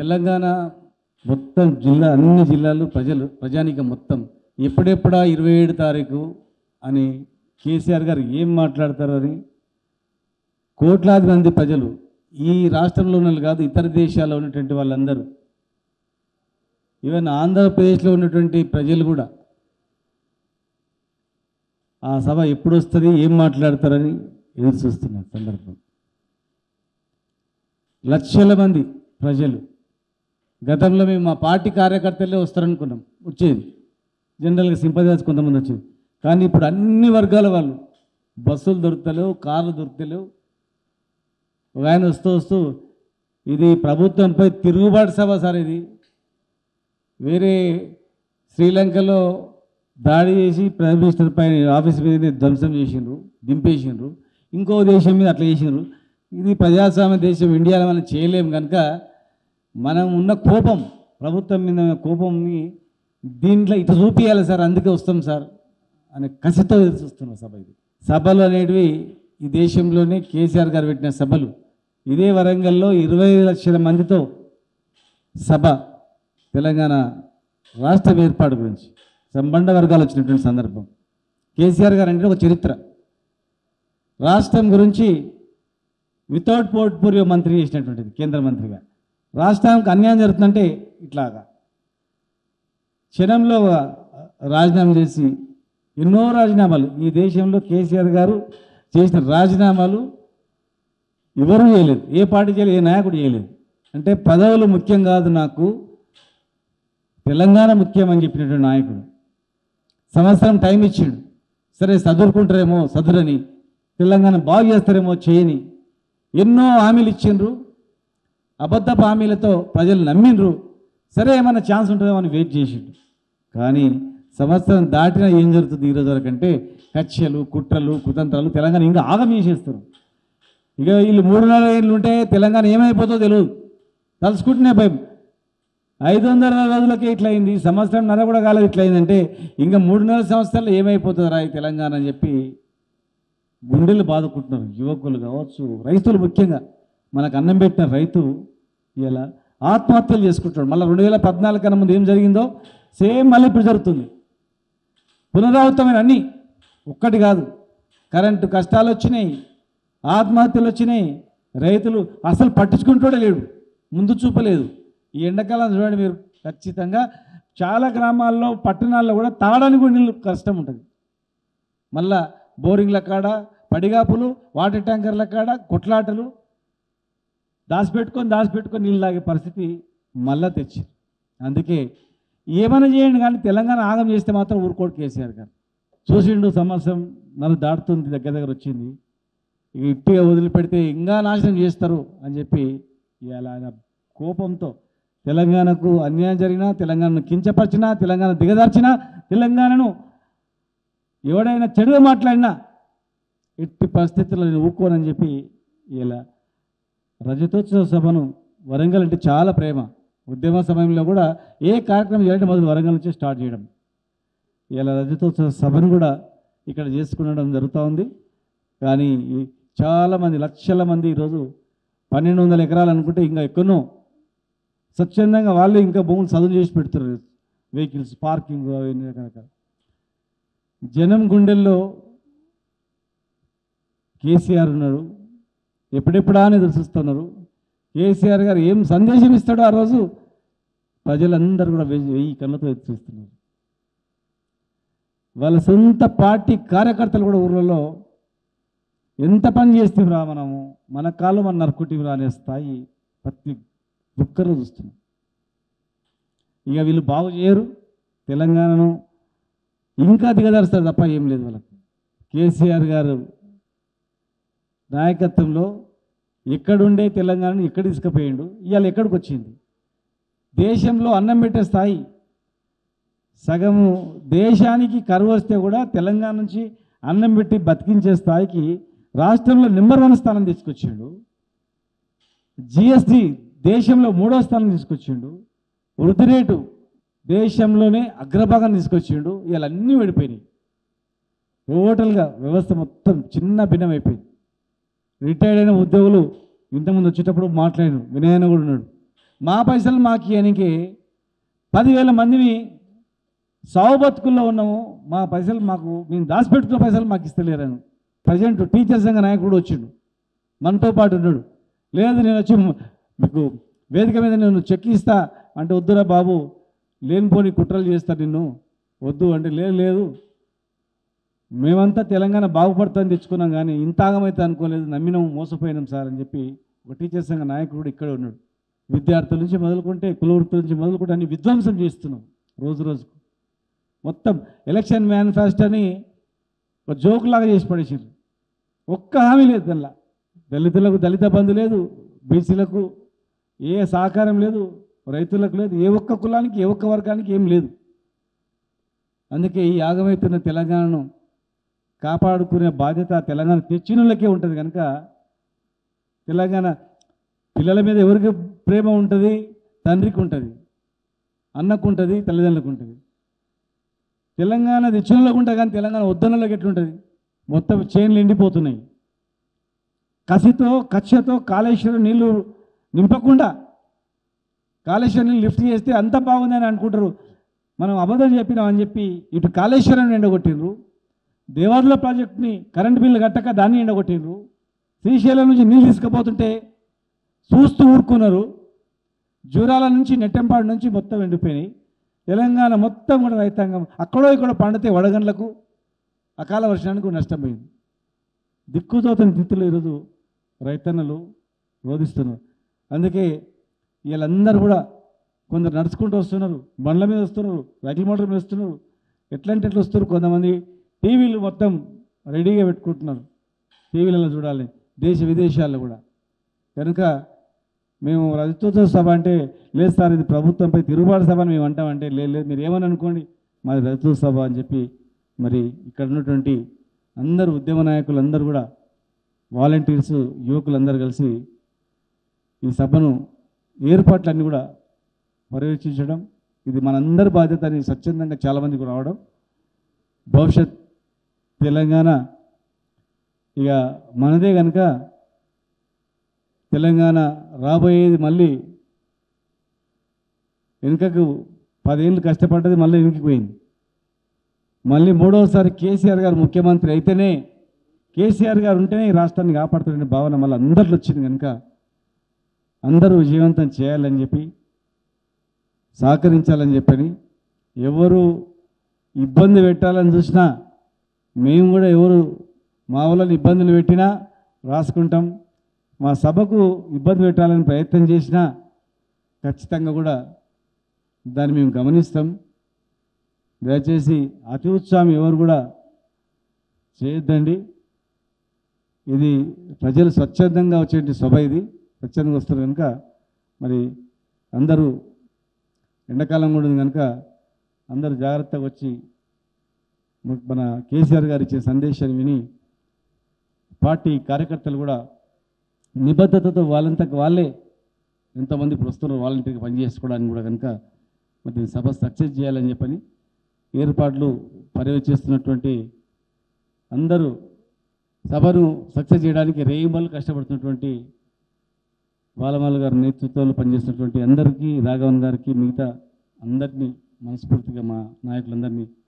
తెలంగాణ మొత్తం జిల్లా అన్ని జిల్లాలు ప్రజానీకం మొత్తం ఎప్పుడెప్పుడా 27 తారీఖు అని కేసీఆర్ గారు ఏం మాట్లాడతారని కోట్లాది మంది ప్రజలు ఈ రాష్ట్రంలో ఉన్న కాదు ఇతర దేశాల్లో ఉన్నటువంటి వాళ్ళందరూ ఈవెన్ ఆంధ్రప్రదేశ్లో ఉన్నటువంటి ప్రజలు కూడా ఆ సభ ఎప్పుడు వస్తుంది ఏం మాట్లాడతారని ఎదురు చూస్తున్న సందర్భం. లక్షల మంది ప్రజలు గతంలో మేము మా పార్టీ కార్యకర్తలే వస్తారనుకున్నాం, వచ్చేది జనరల్గా సింపథైజర్స్ కొంతమంది వచ్చేది. కానీ ఇప్పుడు అన్ని వర్గాల వాళ్ళు బస్సులు దొరుకుతలేవు, కార్లు దొరుకుతలేవు. ఒక ఆయన వస్తూ ఇది ప్రభుత్వంపై తిరుగుబాటు సభ సార్, ఇది వేరే శ్రీలంకలో దాడి చేసి ప్రైమ్ మినిస్టర్ పైన ఆఫీస్ మీద ధ్వంసం చేసిండ్రు, దింపేసిండ్రు. ఇంకో దేశం మీద అట్లా చేసిండ్రు. ఇది ప్రజాస్వామ్య దేశం ఇండియాలో మనం చేయలేము కనుక మనం ఉన్న కోపం, ప్రభుత్వం మీద కోపంని దీంట్లో ఇటు చూపించాలి సార్, అందుకే వస్తాం సార్ అనే కసితో చూస్తున్నాం సభ. ఇది సభలు అనేటివి ఈ దేశంలోనే కేసీఆర్ గారు పెట్టిన సభలు. ఇదే వరంగల్లో 20 లక్షల మందితో సభ తెలంగాణ రాష్ట్ర ఏర్పాటు గురించి సంబంధ వర్గాలు వచ్చినటువంటి సందర్భం. కేసీఆర్ గారు అంటే ఒక చరిత్ర. రాష్ట్రం గురించి వితౌట్ పోర్ట్ఫోలియో మంత్రి చేసినటువంటిది, కేంద్ర మంత్రిగా. రాష్ట్రానికి అన్యాయం జరుగుతుందంటే ఇట్లాగా క్షణంలో రాజీనామా చేసి ఎన్నో రాజీనామాలు ఈ దేశంలో కేసీఆర్ గారు చేసిన రాజీనామాలు ఎవరు చేయలేదు, ఏ పార్టీ చేయలేదు, ఏ నాయకుడు చేయలేదు. అంటే పదవులు ముఖ్యం కాదు, నాకు తెలంగాణ ముఖ్యం అని చెప్పినటువంటి నాయకుడు. సంవత్సరం టైం ఇచ్చిండు, సరే చదువుకుంటారేమో చదువురని, తెలంగాణ బాగు చేస్తారేమో చేయని ఎన్నో హామీలు ఇచ్చిండ్రు. అబద్ధపు హామీలతో ప్రజలు నమ్మిండ్రు. సరే ఏమైనా ఛాన్స్ ఉంటుందేమో అని వెయిట్ చేసిండు. కానీ సంవత్సరం దాటినా ఏం జరుగుతుంది ఈరోజు వరకంటే కక్షలు, కుట్రలు, కుతంత్రాలు. తెలంగాణ ఇంకా ఆగం చేసేస్తారు. ఇక వీళ్ళు 3.5 ఏళ్ళు ఉంటే తెలంగాణ ఏమైపోతుందో తెలియదు, తలుచుకుంటూనే భయం. 500 రోజులకే ఇట్లా అయింది, సంవత్సరం నెల కూడా కాలేదు ఇట్లా అయిందంటే ఇంకా 3.5 సంవత్సరాలు ఏమైపోతుంది రా ఈ తెలంగాణ అని చెప్పి గుండెలు బాదుకుంటున్నారు. యువకులు కావచ్చు, రైతులు ముఖ్యంగా. మనకు అన్నం పెట్టిన రైతు ఇలా ఆత్మహత్యలు చేసుకుంటాడు. మళ్ళీ 2014 కన్నా ముందు ఏం జరిగిందో సేమ్ మళ్ళీ ఇప్పుడు జరుగుతుంది. పునరావృతమైన అన్నీ, ఒక్కటి కాదు. కరెంటు కష్టాలు వచ్చినాయి, ఆత్మహత్యలు వచ్చినాయి. రైతులు అసలు పట్టించుకుంటూనే లేడు, ముందు చూపలేదు. ఈ ఎండాకాలం చూడండి మీరు, ఖచ్చితంగా చాలా గ్రామాల్లో, పట్టణాల్లో కూడా తాగడానికి కూడా నీళ్ళు కష్టం ఉంటుంది. మళ్ళా బోరింగ్ల కాడ పడిగాపులు, వాటర్ ట్యాంకర్ల కాడ కొట్లాటలు, దాచిపెట్టుకొని నీళ్ళు తాగే పరిస్థితి మళ్ళా తెచ్చి. అందుకే ఏమైనా చేయండి కానీ తెలంగాణ ఆగం చేస్తే మాత్రం ఊరుకోడు కేసీఆర్ గారు. చూసిండు, సంవత్సరం నన్ను దాటుతుంది, దగ్గర వచ్చింది. ఇక ఇట్టిగా వదిలిపెడితే ఇంకా నాశనం చేస్తారు అని చెప్పి ఇలా ఆయన కోపంతో తెలంగాణకు అన్యాయం జరిగినా, తెలంగాణను కించపరిచినా, తెలంగాణ దిగదార్చినా, తెలంగాణను ఎవడైనా చెడుగా మాట్లాడినా ఎట్టి పరిస్థితుల్లో నేను ఊరుకోనని చెప్పి ఇలా రజతోత్సవ సభను, వరంగల్ అంటే చాలా ప్రేమ. ఉద్యమ సమయంలో కూడా ఏ కార్యక్రమం చేయాలంటే మొదలు వరంగల్ నుంచి స్టార్ట్ చేయడం. ఇలా రజతోత్సవ సభను కూడా ఇక్కడ చేసుకునడం జరుగుతూ ఉంది. కానీ చాలామంది, లక్షల మంది ఈరోజు 1200 ఎకరాలు అనుకుంటే ఇంకా ఎక్కడో స్వచ్ఛందంగా వాళ్ళు ఇంకా భూములు చదువు చేసి పెడుతున్నారు. వెహికల్స్ పార్కింగ్ అవన్నీ రకరకాల. జనం గుండెల్లో కేసీఆర్ ఉన్నాడు, ఎప్పుడెప్పుడా అని చూస్తున్నారు. కేసీఆర్ గారు ఏం సందేశం ఇస్తాడో ఆ రోజు ప్రజలందరూ కూడా 1000 కళ్ళతో చూస్తున్నారు. వాళ్ళ సొంత పార్టీ కార్యకర్తలు కూడా ఊళ్ళలో ఎంత పని చేస్తున్నారా, మనము మన కాళ్ళు మన నరుకుటివరా అనే స్థాయి ప్రతి ఒక్కరూ చూస్తున్నాం. ఇక వీళ్ళు బాగు చేయరు, తెలంగాణను ఇంకా దిగదారుస్తారు తప్ప ఏం లేదు వాళ్ళకి. కేసీఆర్ గారు నాయకత్వంలో ఎక్కడుండే తెలంగాణను ఎక్కడ తీసుకుపోయిండు, ఇవాళ ఎక్కడికి వచ్చింది. దేశంలో అన్నం పెట్టే స్థాయి, సగము దేశానికి కరువు వస్తే కూడా తెలంగాణ నుంచి అన్నం పెట్టి బతికించే స్థాయికి రాష్ట్రంలో నెంబర్ 1 స్థానం తీసుకొచ్చిండు. జిఎస్టి దేశంలో 3వ స్థానం తీసుకొచ్చిండు. వృద్ధి రేటు దేశంలోనే అగ్రభాగం తీసుకొచ్చిండు. ఇవాళ అన్నీ వెళ్ళిపోయినాయి. టోటల్గా వ్యవస్థ మొత్తం చిన్న భిన్నం అయిపోయింది. రిటైర్డ్ అయిన ఉద్యోగులు ఇంతకుముందు వచ్చేటప్పుడు మాట్లాడారు, వినయన కూడా ఉన్నాడు. మా పైసలు మాకు ఇవ్వనికి 10,000 మందిని సావు బతుకుల్లో ఉన్నాము, మా పైసలు మాకు మేము దాచిపెట్టుకున్న పైసలు మాకు ఇస్తలేరని ప్రజెంట్ టీచర్ సంఘ నాయకుడు వచ్చిండు, మనతో పాటు ఉన్నాడు. లేదు నేను వచ్చి మీకు వేదిక మీద నేను చెక్ ఇస్తా అంటే, వద్దురా బాబు లేనిపోని కుట్రలు చేస్తా నిన్ను, వద్దు అంటే, లేదు మేమంతా తెలంగాణ బాగుపడుతుందని తెచ్చుకున్నాం కానీ ఇంత ఆగమైతే అనుకోలేదు, నమ్మినాం మోసపోయినాం సార్ అని చెప్పి ఒక టీచర్ సంఘ నాయకుడు ఇక్కడే ఉన్నాడు. విద్యార్థుల నుంచి మొదలుకుంటే కులవృత్తుల నుంచి మొదలుకుంటే అన్ని విధ్వంసం చేస్తున్నాం రోజు రోజుకు. మొత్తం ఎలక్షన్ మేనిఫెస్టోని ఒక జోకులాగా చేసి పడేసారు. ఒక్క హామీ లేదు దానిలో. దళితులకు దళిత బంధు లేదు, బీసీలకు ఏ సహకారం లేదు, రైతులకు లేదు, ఏ ఒక్క కులానికి ఏ ఒక్క వర్గానికి ఏం లేదు. అందుకే ఈ ఆగమవుతున్న తెలంగాణను కాపాడుకునే బాధ్యత తెలంగాణ తెచ్చినోళ్ళకే ఉంటుంది. కనుక తెలంగాణ పిల్లల మీద ఎవరికి ప్రేమ ఉంటుంది? తండ్రికి ఉంటుంది, అన్నకు ఉంటుంది, తల్లిదండ్రులకు ఉంటుంది. తెలంగాణ తెచ్చినోళ్ళకు ఉంటుంది కానీ తెలంగాణ వద్దనోళ్ళకి ఎట్లుంటుంది? మొత్తం చైన్లు ఎండిపోతున్నాయి. కక్షతో కాళేశ్వరం నీళ్లు నింపకుండా కాళేశ్వరం నీళ్ళు లిఫ్ట్ చేస్తే అంత బాగుందని అనుకుంటారు. మనం అబద్ధం చెప్పినామని చెప్పి ఇటు కాళేశ్వరాన్ని ఎండగొట్టిండ్రు, దేవాదుల ప్రాజెక్టుని కరెంటు బిల్లు కట్టక దాన్ని ఎండగొట్టిండ్రు, శ్రీశైలం నుంచి నీళ్ళు తీసుకుపోతుంటే చూస్తూ ఊరుకున్నారు, జూరాల నుంచి నెట్టెంపాడు నుంచి మొత్తం ఎండిపోయినాయి. తెలంగాణ మొత్తం కూడా రైతాంగం అక్కడో ఇక్కడ పండితే వడగండ్లకు అకాల వర్షానికి నష్టపోయింది. దిక్కుతోతని దిక్కులు ఈరోజు రైతన్నలు రోధిస్తున్నారు. అందుకే వీళ్ళందరూ కూడా కొందరు నడుచుకుంటూ వస్తున్నారు, బండ్ల మీద వస్తున్నారు, సైకిల్ మోటార్ మీద వస్తున్నారు, ఎట్లంటే ఎట్లా వస్తున్నారు. కొంతమంది టీవీలు మొత్తం రెడీగా పెట్టుకుంటున్నారు, టీవీలలో చూడాలి, దేశ విదేశాల్లో కూడా. కనుక మేము రజతోత్సవ సభ అంటే లేదు సార్ ఇది ప్రభుత్వంపై తిరుగుబాటు సభ అని మేము అంటామంటే, లేదు మీరు ఏమని అనుకోండి మాది రజతోత్సవ సభ అని చెప్పి మరి ఇక్కడ ఉన్నటువంటి అందరూ ఉద్యమ నాయకులు అందరూ కూడా వాలంటీర్స్ యువకులందరూ కలిసి ఈ సభను ఏర్పాట్లన్నీ కూడా పర్యవేక్షించడం, ఇది మనందరి బాధ్యత అని స్వచ్ఛందంగా చాలామందికి రావడం. భవిష్యత్ తెలంగాణ ఇక మనదే కనుక తెలంగాణ రాబోయేది మళ్ళీ వెనుకకు 10 ఏళ్ళు కష్టపడ్డది మళ్ళీ వెనుకకి పోయింది. మళ్ళీ మూడవసారి కేసీఆర్ గారు ముఖ్యమంత్రి అయితేనే, కేసీఆర్ గారు ఉంటేనే ఈ రాష్ట్రాన్ని కాపాడుతున్న భావన మళ్ళీ అందరిలో వచ్చింది. కనుక అందరూ విజయవంతం చేయాలని చెప్పి సహకరించాలని చెప్పని, ఎవరు ఇబ్బంది పెట్టాలని చూసినా మేము కూడా ఎవరు మా వాళ్ళని ఇబ్బందులు పెట్టినా రాసుకుంటాం, మా సభకు ఇబ్బంది పెట్టాలని ప్రయత్నం చేసినా ఖచ్చితంగా కూడా దాన్ని మేము గమనిస్తాం. దయచేసి అతి ఉత్సాహం ఎవరు కూడా చేయొద్దండి. ఇది ప్రజలు స్వచ్ఛందంగా వచ్చే సభ, ఇది స్వచ్ఛందంగా వస్తారు కనుక మరి అందరూ ఎండాకాలం కూడా ఉంది కనుక అందరూ జాగ్రత్తగా వచ్చి మన కేసీఆర్ గారు ఇచ్చే సందేశాన్ని విని పార్టీ కార్యకర్తలు కూడా నిబద్ధతతో వాళ్ళంతకు వాళ్ళే ఎంతమంది ఇప్పుడు వస్తున్నారు వాలంటీర్గా పనిచేసుకోవడానికి కూడా. కనుక మరి సభ సక్సెస్ చేయాలని చెప్పని ఏర్పాట్లు పర్యవేక్షిస్తున్నటువంటి అందరూ సభను సక్సెస్ చేయడానికి రేయింబలు కష్టపడుతున్నటువంటి బాలమాల గారి నేతృత్వంలో పనిచేస్తున్నటువంటి అందరికీ, రాఘవన్ గారికి, మిగతా అందరినీ మనస్ఫూర్తిగా మా నాయకులందరినీ